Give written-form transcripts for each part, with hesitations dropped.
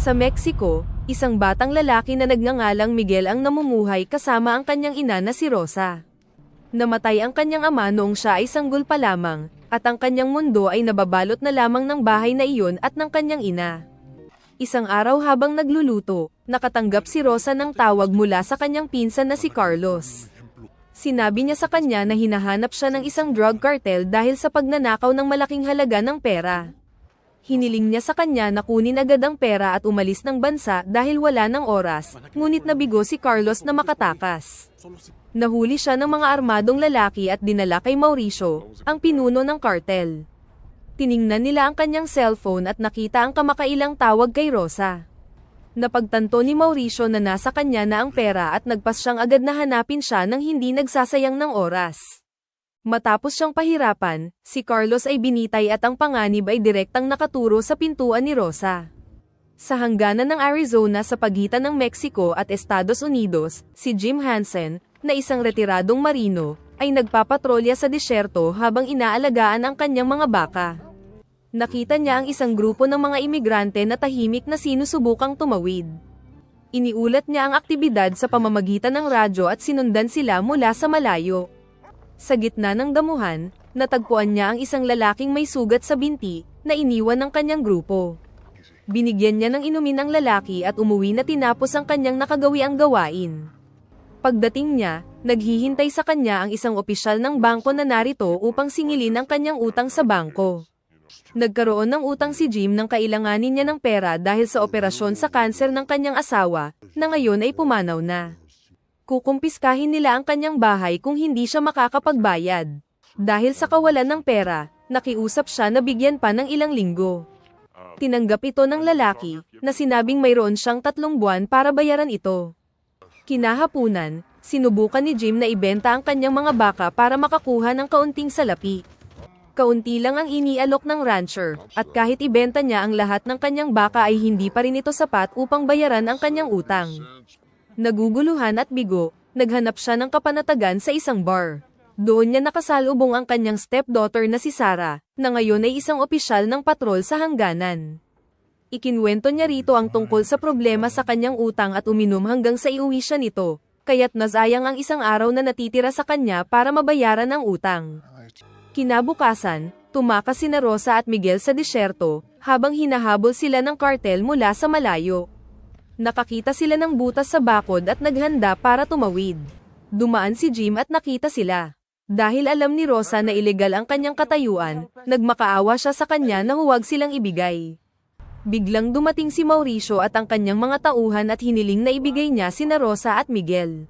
Sa Mexico, isang batang lalaki na nagngangalang Miguel ang namumuhay kasama ang kanyang ina na si Rosa. Namatay ang kanyang ama noong siya ay sanggol pa lamang, at ang kanyang mundo ay nababalot na lamang ng bahay na iyon at ng kanyang ina. Isang araw habang nagluluto, nakatanggap si Rosa ng tawag mula sa kanyang pinsan na si Carlos. Sinabi niya sa kanya na hinahanap siya ng isang drug cartel dahil sa pagnanakaw ng malaking halaga ng pera. Hiniling niya sa kanya na kunin agad ang pera at umalis ng bansa dahil wala ng oras, ngunit nabigo si Carlos na makatakas. Nahuli siya ng mga armadong lalaki at dinala kay Mauricio, ang pinuno ng cartel. Tiningnan nila ang kanyang cellphone at nakita ang kamakailang tawag kay Rosa. Napagtanto ni Mauricio na nasa kanya na ang pera at nagpas siyang agad na hanapin siya nang hindi nagsasayang ng oras. Matapos siyang pahirapan, si Carlos ay binitay at ang panganib ay direktang nakaturo sa pintuan ni Rosa. Sa hangganan ng Arizona sa pagitan ng Mexico at Estados Unidos, si Jim Hansen, na isang retiradong marino, ay nagpapatrolya sa disyerto habang inaalagaan ang kanyang mga baka. Nakita niya ang isang grupo ng mga imigrante na tahimik na sinusubukang tumawid. Iniulat niya ang aktibidad sa pamamagitan ng radyo at sinundan sila mula sa malayo. Sa gitna ng damuhan, natagpuan niya ang isang lalaking may sugat sa binti, na iniwan ng kanyang grupo. Binigyan niya ng inumin ang lalaki at umuwi na tinapos ang kanyang nakagawiang gawain. Pagdating niya, naghihintay sa kanya ang isang opisyal ng bangko na narito upang singilin ang kanyang utang sa bangko. Nagkaroon ng utang si Jim nang kailanganin niya ng pera dahil sa operasyon sa kanser ng kanyang asawa, na ngayon ay pumanaw na. Kukumpiskahin nila ang kanyang bahay kung hindi siya makakapagbayad. Dahil sa kawalan ng pera, nakiusap siya na bigyan pa ng ilang linggo. Tinanggap ito ng lalaki, na sinabing mayroon siyang 3 buwan para bayaran ito. Kinahapunan, sinubukan ni Jim na ibenta ang kanyang mga baka para makakuha ng kaunting salapi. Kaunti lang ang inialok ng rancher, at kahit ibenta niya ang lahat ng kanyang baka ay hindi pa rin ito sapat upang bayaran ang kanyang utang. Naguguluhan at bigo, naghanap siya ng kapanatagan sa isang bar. Doon niya nakasalubong ang kanyang stepdaughter na si Sarah, na ngayon ay isang opisyal ng patrol sa hangganan. Ikinwento niya rito ang tungkol sa problema sa kanyang utang at uminom hanggang sa iuwi siya nito, kaya't nasayang ang isang araw na natitira sa kanya para mabayaran ang utang. Kinabukasan, tumakas sina Rosa at Miguel sa disyerto, habang hinahabol sila ng kartel mula sa malayo. Nakakita sila ng butas sa bakod at naghanda para tumawid. Dumaan si Jim at nakita sila. Dahil alam ni Rosa na ilegal ang kanyang katayuan, nagmakaawa siya sa kanya na huwag silang ibigay. Biglang dumating si Mauricio at ang kanyang mga tauhan at hiniling na ibigay niya sina Rosa at Miguel.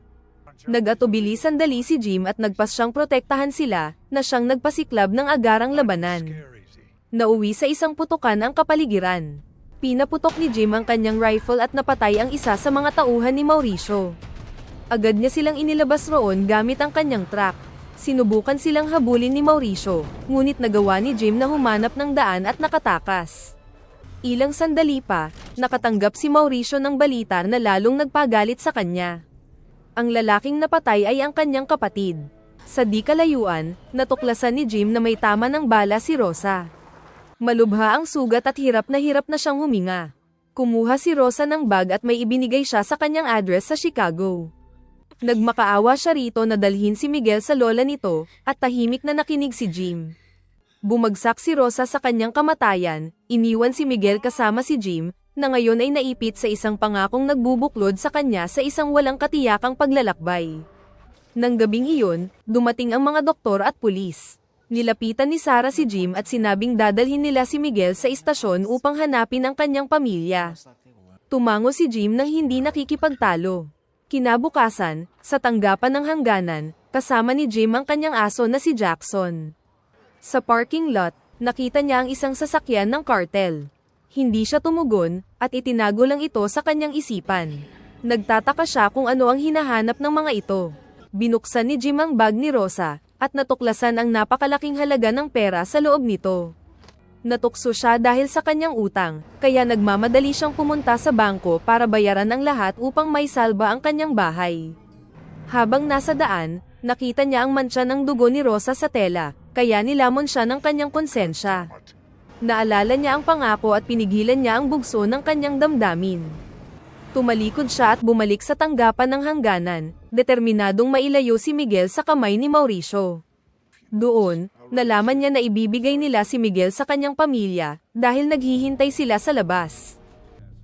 Nag-atubili sandali si Jim at nagpas siyang protektahan sila, na siyang nagpasiklab ng agarang labanan. Nauwi sa isang putukan ang kapaligiran. Pinaputok ni Jim ang kanyang rifle at napatay ang isa sa mga tauhan ni Mauricio. Agad niya silang inilabas roon gamit ang kanyang truck. Sinubukan silang habulin ni Mauricio, ngunit nagawa ni Jim na humanap ng daan at nakatakas. Ilang sandali pa, nakatanggap si Mauricio ng balita na lalong nagpagalit sa kanya. Ang lalaking napatay ay ang kanyang kapatid. Sa di kalayuan, natuklasan ni Jim na may tama ng bala si Rosa. Malubha ang sugat at hirap na siyang huminga. Kumuha si Rosa ng bag at may ibinigay siya sa kanyang address sa Chicago. Nagmakaawa siya rito na dalhin si Miguel sa lola nito, at tahimik na nakinig si Jim. Bumagsak si Rosa sa kanyang kamatayan, iniwan si Miguel kasama si Jim, na ngayon ay naipit sa isang pangakong nagbubuklod sa kanya sa isang walang katiyakang paglalakbay. Nang gabing iyon, dumating ang mga doktor at pulis. Nilapitan ni Sarah si Jim at sinabing dadalhin nila si Miguel sa istasyon upang hanapin ang kanyang pamilya. Tumango si Jim nang hindi nakikipagtalo. Kinabukasan, sa tanggapan ng hangganan, kasama ni Jim ang kanyang aso na si Jackson. Sa parking lot, nakita niya ang isang sasakyan ng cartel. Hindi siya tumugon, at itinago lang ito sa kanyang isipan. Nagtataka siya kung ano ang hinahanap ng mga ito. Binuksan ni Jim ang bag ni Rosa, at natuklasan ang napakalaking halaga ng pera sa loob nito. Natukso siya dahil sa kanyang utang, kaya nagmamadali siyang pumunta sa bangko para bayaran ang lahat upang maisalba ang kanyang bahay. Habang nasa daan, nakita niya ang mantsa ng dugo ni Rosa sa tela, kaya nilamon siya ng kanyang konsensya. Naalala niya ang pangako at pinigilan niya ang bugso ng kanyang damdamin. Tumalikod siya at bumalik sa tanggapan ng hangganan, determinadong mailayo si Miguel sa kamay ni Mauricio. Doon, nalaman niya na ibibigay nila si Miguel sa kanyang pamilya, dahil naghihintay sila sa labas.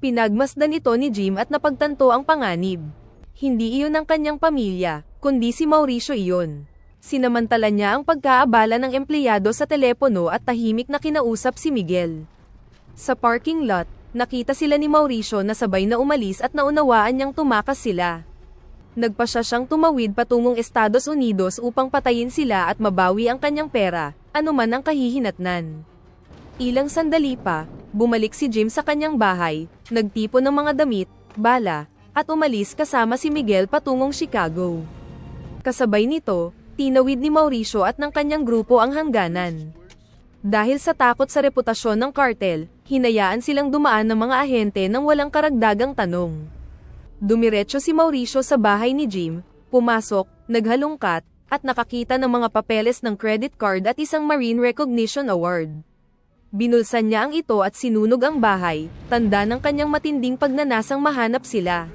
Pinagmasdan ito ni Jim at napagtanto ang panganib. Hindi iyon ang kanyang pamilya, kundi si Mauricio iyon. Sinamantala niya ang pagkaabala ng empleyado sa telepono at tahimik na kinausap si Miguel. Sa parking lot, nakita sila ni Mauricio na sabay na umalis at naunawaan niyang tumakas sila. Nagpasya siyang tumawid patungong Estados Unidos upang patayin sila at mabawi ang kanyang pera, anuman ang kahihinatnan. Ilang sandali pa, bumalik si Jim sa kanyang bahay, nagtipon ng mga damit, bala, at umalis kasama si Miguel patungong Chicago. Kasabay nito, tinawid ni Mauricio at ng kanyang grupo ang hangganan. Dahil sa takot sa reputasyon ng kartel, hinayaan silang dumaan ng mga ahente nang walang karagdagang tanong. Dumiretso si Mauricio sa bahay ni Jim, pumasok, naghalungkat, at nakakita ng mga papeles ng credit card at isang Marine Recognition Award. Binulsan niya ang ito at sinunog ang bahay, tanda ng kanyang matinding pagnanasang mahanap sila.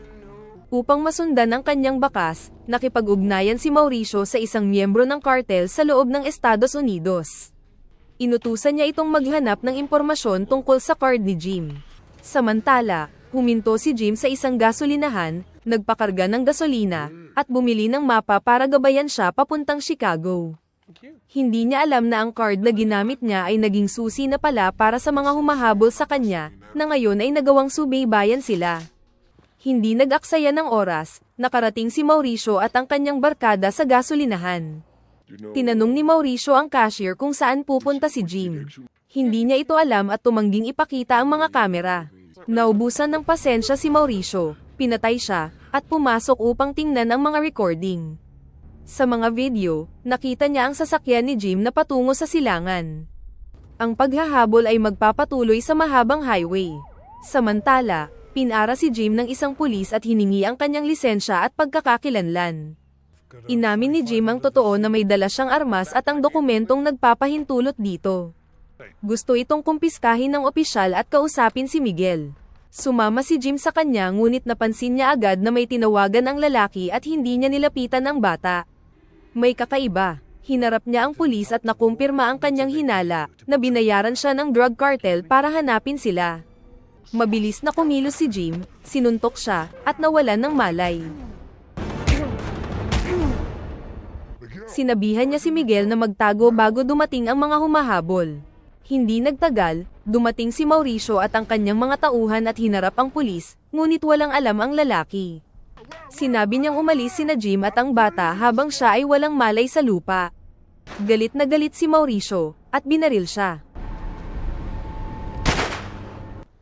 Upang masundan ang kanyang bakas, nakipag-ugnayan si Mauricio sa isang miyembro ng kartel sa loob ng Estados Unidos. Inutusan niya itong maghanap ng impormasyon tungkol sa card ni Jim. Samantala, huminto si Jim sa isang gasolinahan, nagpakarga ng gasolina, at bumili ng mapa para gabayan siya papuntang Chicago. Hindi niya alam na ang card na ginamit niya ay naging susi na pala para sa mga humahabol sa kanya, na ngayon ay nagawang subaybayan sila. Hindi nag-aksaya ng oras, nakarating si Mauricio at ang kanyang barkada sa gasolinahan. Tinanong ni Mauricio ang cashier kung saan pupunta si Jim. Hindi niya ito alam at tumangging ipakita ang mga kamera. Naubusan ng pasensya si Mauricio, pinatay siya, at pumasok upang tingnan ang mga recording. Sa mga video, nakita niya ang sasakyan ni Jim na patungo sa silangan. Ang paghahabol ay magpapatuloy sa mahabang highway. Samantala, pinara si Jim ng isang pulis at hiningi ang kanyang lisensya at pagkakakilanlan. Inamin ni Jim ang totoo na may dala siyang armas at ang dokumentong nagpapahintulot dito. Gusto itong kumpiskahin ng opisyal at kausapin si Miguel. Sumama si Jim sa kanya ngunit napansin niya agad na may tinawagan ang lalaki at hindi niya nilapitan ang bata. May kakaiba. Hinarap niya ang pulis at nakumpirma ang kanyang hinala, na binayaran siya ng drug cartel para hanapin sila. Mabilis na kumilos si Jim, sinuntok siya, at nawalan ng malay. Sinabihan niya si Miguel na magtago bago dumating ang mga humahabol. Hindi nagtagal, dumating si Mauricio at ang kanyang mga tauhan at hinarap ang pulis, ngunit walang alam ang lalaki. Sinabi niyang umalis sina Jim at ang bata habang siya ay walang malay sa lupa. Galit na galit si Mauricio, at binaril siya.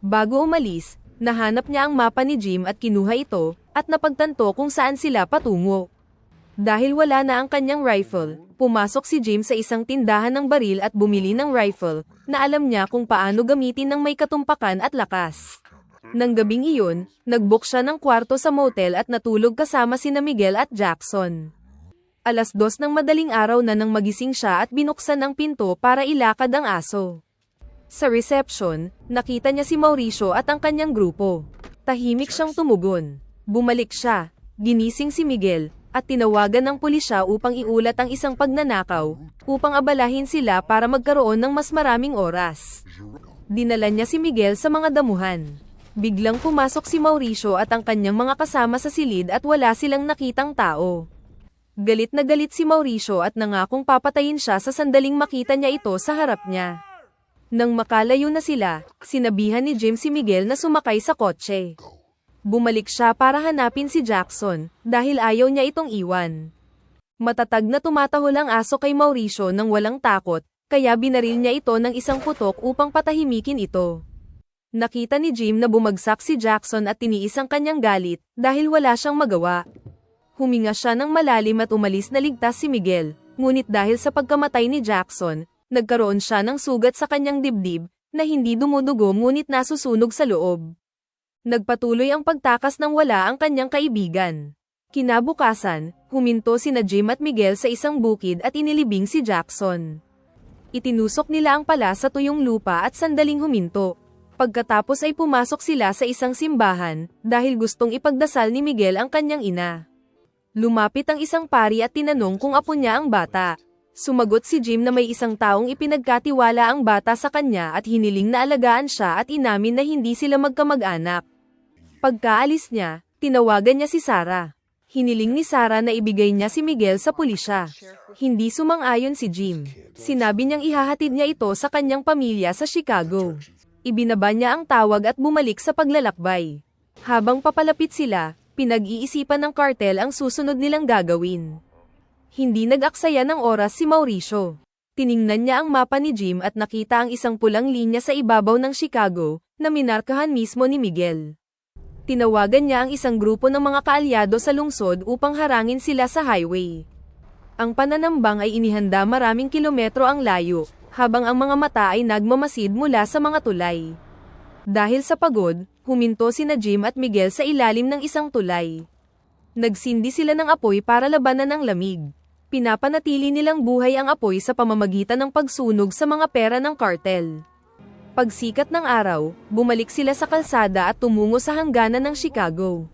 Bago umalis, nahanap niya ang mapa ni Jim at kinuha ito, at napagtanto kung saan sila patungo. Dahil wala na ang kanyang rifle, pumasok si Jim sa isang tindahan ng baril at bumili ng rifle, na alam niya kung paano gamitin ng may katumpakan at lakas. Nang gabing iyon, nag-book siya ng kwarto sa motel at natulog kasama sina Miguel at Jackson. 2:00 ng madaling araw na nang magising siya at binuksan ang pinto para ilakad ang aso. Sa reception, nakita niya si Mauricio at ang kanyang grupo. Tahimik siyang tumugon. Bumalik siya, ginising si Miguel, at tinawagan ng pulisya upang iulat ang isang pagnanakaw, upang abalahin sila para magkaroon ng mas maraming oras. Dinala niya si Miguel sa mga damuhan. Biglang pumasok si Mauricio at ang kanyang mga kasama sa silid at wala silang nakitang tao. Galit na galit si Mauricio at nangakong papatayin siya sa sandaling makita niya ito sa harap niya. Nang makalayo na sila, sinabihan ni Jim si Miguel na sumakay sa kotse. Bumalik siya para hanapin si Jackson, dahil ayaw niya itong iwan. Matatag na tumatahol ang aso kay Mauricio nang walang takot, kaya binaril niya ito ng isang putok upang patahimikin ito. Nakita ni Jim na bumagsak si Jackson at tiniis ang kanyang galit, dahil wala siyang magawa. Huminga siya ng malalim at umalis na ligtas si Miguel, ngunit dahil sa pagkamatay ni Jackson, nagkaroon siya ng sugat sa kanyang dibdib, na hindi dumudugo ngunit nasusunog sa loob. Nagpatuloy ang pagtakas nang wala ang kanyang kaibigan. Kinabukasan, huminto sina Jim at Miguel sa isang bukid at inilibing si Jackson. Itinusok nila ang pala sa tuyong lupa at sandaling huminto. Pagkatapos ay pumasok sila sa isang simbahan, dahil gustong ipagdasal ni Miguel ang kanyang ina. Lumapit ang isang pari at tinanong kung apo niya ang bata. Sumagot si Jim na may isang taong ipinagkatiwala ang bata sa kanya at hiniling na alagaan siya at inamin na hindi sila magkamag-anak. Pagkaalis niya, tinawagan niya si Sarah. Hiniling ni Sarah na ibigay niya si Miguel sa pulisya. Hindi sumang-ayon si Jim. Sinabi niyang ihahatid niya ito sa kanyang pamilya sa Chicago. Ibinaba niya ang tawag at bumalik sa paglalakbay. Habang papalapit sila, pinag-iisipan ng kartel ang susunod nilang gagawin. Hindi nag-aksaya ng oras si Mauricio. Tiningnan niya ang mapa ni Jim at nakita ang isang pulang linya sa ibabaw ng Chicago, na minarkahan mismo ni Miguel. Tinawagan niya ang isang grupo ng mga kaalyado sa lungsod upang harangin sila sa highway. Ang pananambang ay inihanda maraming kilometro ang layo, habang ang mga mata ay nagmamasid mula sa mga tulay. Dahil sa pagod, huminto sina Jim at Miguel sa ilalim ng isang tulay. Nagsindi sila ng apoy para labanan ang lamig. Pinapanatili nilang buhay ang apoy sa pamamagitan ng pagsunog sa mga pera ng kartel. Pagsikat ng araw, bumalik sila sa kalsada at tumungo sa hangganan ng Chicago.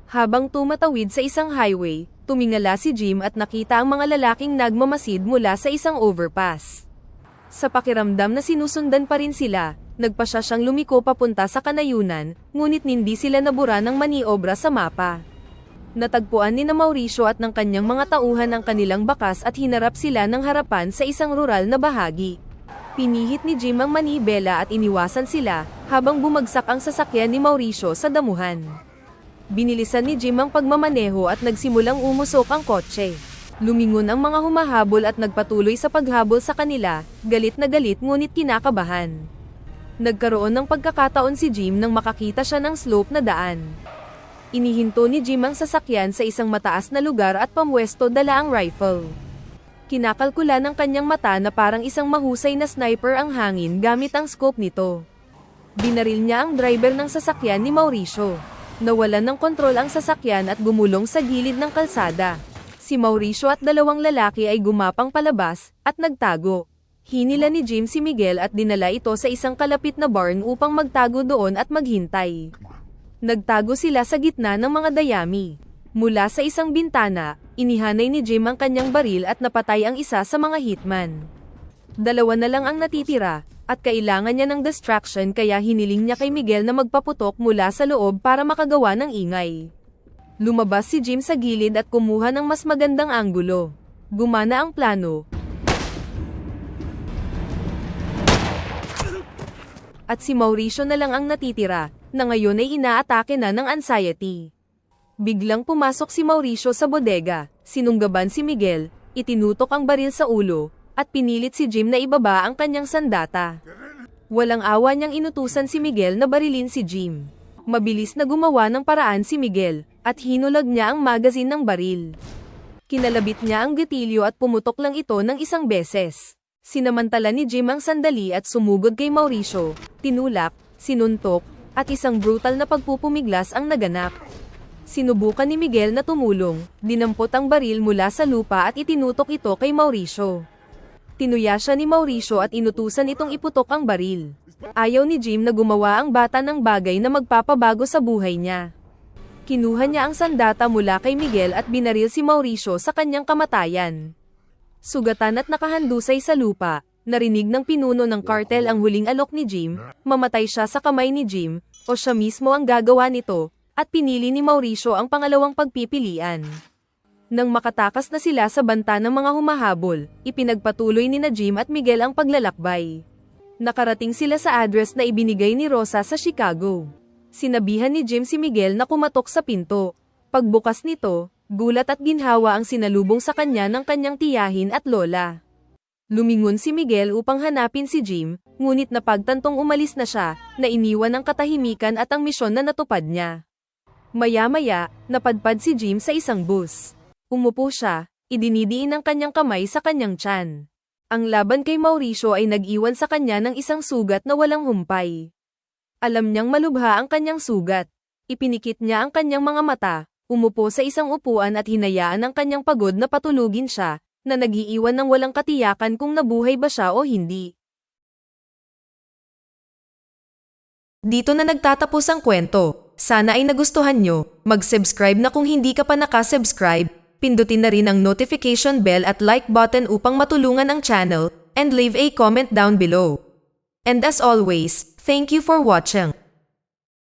Habang tumatawid sa isang highway, tumingala si Jim at nakita ang mga lalaking nagmamasid mula sa isang overpass. Sa pakiramdam na sinusundan pa rin sila, nagpasya siyang lumiko papunta sa kanayunan, ngunit hindi sila nabura ng maniobra sa mapa. Natagpuan ni na Mauricio at ng kanyang mga tauhan ang kanilang bakas at hinarap sila ng harapan sa isang rural na bahagi. Pinihit ni Jim ang manibela at iniwasan sila, habang bumagsak ang sasakyan ni Mauricio sa damuhan. Binilisan ni Jim ang pagmamaneho at nagsimulang umusok ang kotse. Lumingon ang mga humahabol at nagpatuloy sa paghabol sa kanila, galit na galit ngunit kinakabahan. Nagkaroon ng pagkakataon si Jim nang makakita siya ng slope na daan. Inihinto ni Jim ang sasakyan sa isang mataas na lugar at pamwesto dala ang rifle. Kinakalkula ng kanyang mata na parang isang mahusay na sniper ang hangin gamit ang scope nito. Binaril niya ang driver ng sasakyan ni Mauricio. Nawalan ng kontrol ang sasakyan at gumulong sa gilid ng kalsada. Si Mauricio at dalawang lalaki ay gumapang palabas at nagtago. Hinila ni Jim si Miguel at dinala ito sa isang kalapit na barn upang magtago doon at maghintay. Nagtago sila sa gitna ng mga dayami. Mula sa isang bintana, inihanay ni Jim ang kanyang baril at napatay ang isa sa mga hitman. Dalawa na lang ang natitira, at kailangan niya ng distraction kaya hiniling niya kay Miguel na magpaputok mula sa loob para makagawa ng ingay. Lumabas si Jim sa gilid at kumuha ng mas magandang anggulo. Gumana ang plano. At si Mauricio na lang ang natitira, na ngayon ay inaatake na ng anxiety. Biglang pumasok si Mauricio sa bodega, sinunggaban si Miguel, itinutok ang baril sa ulo, at pinilit si Jim na ibaba ang kanyang sandata. Walang awa niyang inutusan si Miguel na barilin si Jim. Mabilis na gumawa ng paraan si Miguel, at hinulag niya ang magazine ng baril. Kinalabit niya ang gatilyo at pumutok lang ito ng isang beses. Sinamantala ni Jim ang sandali at sumugod kay Mauricio, tinulak, sinuntok, at isang brutal na pagpupumiglas ang naganap. Sinubukan ni Miguel na tumulong, dinampot ang baril mula sa lupa at itinutok ito kay Mauricio. Tinuya siya ni Mauricio at inutusan itong iputok ang baril. Ayaw ni Jim na gumawa ang bata ng bagay na magpapabago sa buhay niya. Kinuha niya ang sandata mula kay Miguel at binaril si Mauricio sa kanyang kamatayan. Sugatan at nakahandusay sa lupa, narinig ng pinuno ng kartel ang huling alok ni Jim, mamatay siya sa kamay ni Jim, o siya mismo ang gagawa nito, at pinili ni Mauricio ang pangalawang pagpipilian. Nang makatakas na sila sa banta ng mga humahabol, ipinagpatuloy ni na Jim at Miguel ang paglalakbay. Nakarating sila sa address na ibinigay ni Rosa sa Chicago. Sinabihan ni Jim si Miguel na kumatok sa pinto. Pagbukas nito, gulat at ginhawa ang sinalubong sa kanya ng kanyang tiyahin at lola. Lumingon si Miguel upang hanapin si Jim, ngunit napagtantong umalis na siya, na iniwan ang katahimikan at ang misyon na natupad niya. Maya-maya, napadpad si Jim sa isang bus. Umupo siya, idinidiin ang kanyang kamay sa kanyang tiyan. Ang laban kay Mauricio ay nag-iwan sa kanya ng isang sugat na walang humpay. Alam niyang malubha ang kanyang sugat. Ipinikit niya ang kanyang mga mata, umupo sa isang upuan at hinayaan ang kanyang pagod na patulugin siya, na nag-iiwan ng walang katiyakan kung nabuhay ba siya o hindi. Dito na nagtatapos ang kwento. Sana ay nagustuhan nyo. Mag-subscribe na kung hindi ka pa nakasubscribe. Pindutin na rin ang notification bell at like button upang matulungan ang channel, and leave a comment down below. And as always, thank you for watching.